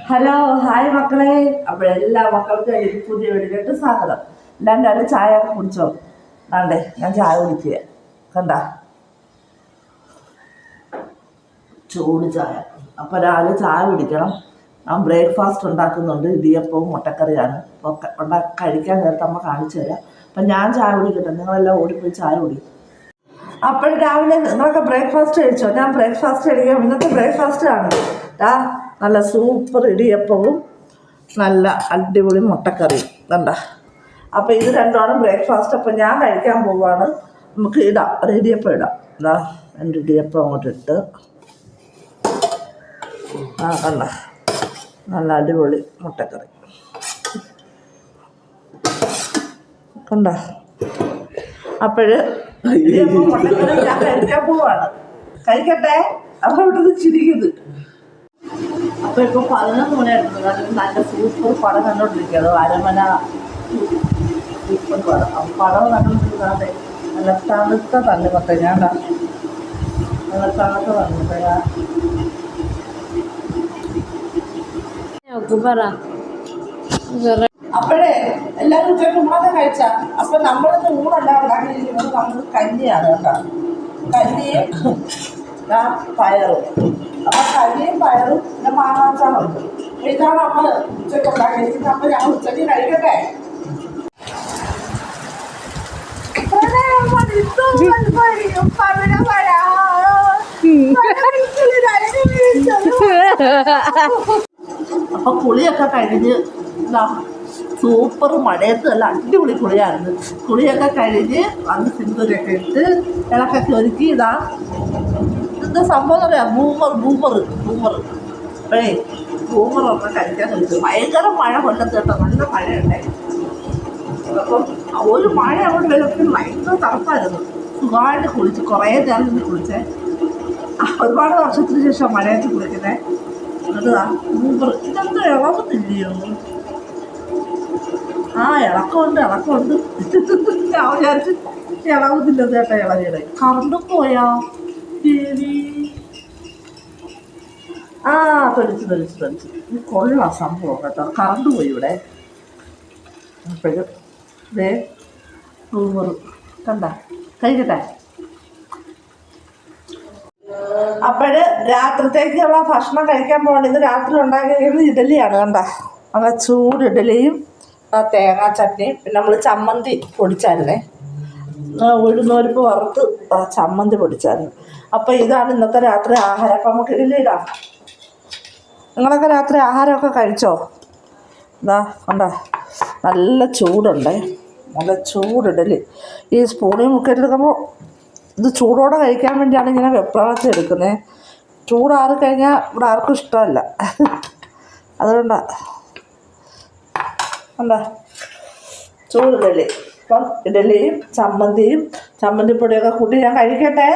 Hello hi മക്കളെ. അപ്പോൾ എല്ലാ മക്കൾക്കും എനിക്ക് പുതിയ വീട്ടിലോട്ട് സ്വാഗതം. എല്ലാവരും ചായ ഒക്കെ കുടിച്ചോ? ആണ്ടേ ഞാൻ ചായ കുടിക്കുക. കണ്ട ചൂട് ചായ. അപ്പോൾ രാവിലെ ചായ കുടിക്കണം. ഞാൻ ബ്രേക്ക്ഫാസ്റ്റ് ഉണ്ടാക്കുന്നുണ്ട്. ഇടിയപ്പവും മുട്ടക്കറിയാണ്. അപ്പോൾ കഴിക്കാൻ നേരത്തെ അമ്മ കാണിച്ചു തരാം. അപ്പം ഞാൻ ചായ കുടിക്കട്ടെ, നിങ്ങളെല്ലാം ഓടിപ്പോയി ചായ കുടിക്കും. അപ്പോൾ രാവിലെ നിങ്ങളൊക്കെ ബ്രേക്ക്ഫാസ്റ്റ് കഴിച്ചോ? ഞാൻ ബ്രേക്ക്ഫാസ്റ്റ് കഴിക്കാം. ഇന്നത്തെ ബ്രേക്ക്ഫാസ്റ്റ് ആണ് നല്ല സൂപ്പർ ഇടിയപ്പവും നല്ല അടിപൊളി മുട്ടക്കറിയും കണ്ട. അപ്പോൾ ഇത് രണ്ടുമാണ് ബ്രേക്ക്ഫാസ്റ്റ്. അപ്പോൾ ഞാൻ കഴിക്കാൻ പോവുകയാണ്. നമുക്ക് ഇടാം, ഒരു ഇടിയപ്പം ഇടാം. എന്താ എൻ്റെ ഇടിയപ്പം അങ്ങോട്ട് ഇട്ട് കണ്ട നല്ല അടിപൊളി മുട്ടക്കറി കണ്ട. അപ്പോൾ ഇടിയപ്പം മുട്ടക്കറി ഞാൻ കഴിക്കാൻ പോവാണ്. കഴിക്കട്ടെ. അപ്പോൾ ഇവിടുന്ന് ചിരിക്കുന്നത്. അപ്പോൾ ഇപ്പോൾ 11 മണിയായിട്ടുണ്ട്. നല്ല സൂപ്പർ പടം കണ്ടുകൊണ്ടിരിക്കുകയാണ്. അരമന സൂപ്പർ പടം. പടം കണ്ടുകൊണ്ടിരിക്കാതെ നല്ല തണുത്ത തണ്ണിമത്തങ്ങ. നല്ല തണുത്ത തണ്ണിമത്തങ്ങ. അപ്പോഴേ എല്ലാവരും ഉച്ചയ്ക്ക് ഊണൊക്കെ കഴിച്ച. അപ്പോൾ നമ്മളിന്ന് ഊണല്ല ഉണ്ടാക്കിയിരിക്കുന്നത്, നമ്മൾ കഞ്ഞിയാണ് കേട്ടോ. കഞ്ഞിയും പയറും. അപ്പം കഞ്ഞിയും പയറും പിന്നെ മാങ്ങാച്ചാറുണ്ട്. ഇതാണ് നമ്മൾ ഉച്ചയ്ക്ക് ഉണ്ടാക്കിയിരിക്കുന്നത്. അപ്പം ഞങ്ങൾ ഉച്ചയ്ക്ക് കഴിക്കട്ടെ. അപ്പൊ കുളിയൊക്കെ കഴിഞ്ഞ് സൂപ്പർ മഴയത്ത് നല്ല അടിപൊളി കുളിയായിരുന്നു. കുളിയൊക്കെ കഴിഞ്ഞ് വന്ന് സിന്ദൂരൊക്കെ ഇട്ട് ഇളക്കൊക്കെ ഒരുക്കി. എന്താ സംഭവം എന്ന് പറയാം, ബൂമർ. അപ്പോഴേ ബൂമറൊക്കെ കഴിക്കാൻ കഴിച്ചു. ഭയങ്കര മഴ കൊല്ലത്ത് കേട്ടോ, നല്ല മഴയുണ്ടേ. അപ്പം ഒരു മഴ അങ്ങോട്ട് വരുമ്പോൾ ഭയങ്കര തണുപ്പായിരുന്നു. സുഖമായിട്ട് കുളിച്ച് കുറേ നേരം നിന്ന് കുളിച്ചേ. ഒരുപാട് വർഷത്തിന് ശേഷം മഴയത്ത് കുളിക്കുന്നേ. അതാ ബൂമർ. ഇതെന്താ ഇളകുന്നില്ലയോ? ഇളക്കമുണ്ട്. ഞാൻ വിചാരിച്ച് ഇളകുന്നില്ല ചേട്ടാ. ഇളകിയുടെ കറണ്ടും പോയാ ദേവി. തൊലിച്ച് കൊള്ളാം സംഭവം കേട്ടോ. കറണ്ട് പോയി ഇവിടെ. അപ്പോഴും ബൂമർ കണ്ട. കഴിക്കട്ടെ. അപ്പോഴ് രാത്രിത്തേക്കുള്ള ഭക്ഷണം കഴിക്കാൻ പോകണം. ഇത് രാത്രി ഉണ്ടാക്കിയത് ഇഡലിയാണ് കണ്ട. നല്ല ചൂട് ഇഡലിയും തേങ്ങാ ചട്നിയും. പിന്നെ നമ്മൾ ചമ്മന്തി പൊടിച്ചായിരുന്നേ, ഉഴുന്നുപരിപ്പ് വറുത്ത് ചമ്മന്തി പൊടിച്ചായിരുന്നു. അപ്പോൾ ഇതാണ് ഇന്നത്തെ രാത്രി ആഹാരം. അപ്പം നമുക്ക് ഇഡലി ഇടാം. നിങ്ങളൊക്കെ രാത്രി ആഹാരമൊക്കെ കഴിച്ചോ? കണ്ട നല്ല ചൂടുണ്ടേ. നല്ല ചൂട് ഇഡലി. ഈ സ്പൂണിൽ മുക്കിയെടുക്കുമ്പോൾ ഇത് ചൂടോടെ കഴിക്കാൻ വേണ്ടിയാണ് ഇങ്ങനെ വെപ്രാളത്തിൽ എടുക്കുന്നത്. ചൂടാറിക്കഴിഞ്ഞാൽ ഇവിടെ ആർക്കും ഇഷ്ടമല്ല. അതുകൊണ്ടാണ് കണ്ട ചൂട് ഇഡലി. അപ്പം ഇഡലിയും ചമ്മന്തിയും ചമ്മന്തിപ്പൊടിയൊക്കെ കൂട്ടി ഞാൻ കഴിക്കട്ടെ.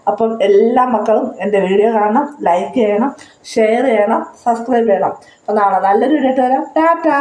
അപ്പം എല്ലാ മക്കളും എൻ്റെ വീഡിയോ കാണണം, ലൈക്ക് ചെയ്യണം, ഷെയർ ചെയ്യണം, സബ്സ്ക്രൈബ് ചെയ്യണം. അപ്പം നാളെ നല്ലൊരു വീഡിയോ ഇട്ട് വരാം. ടാറ്റാ.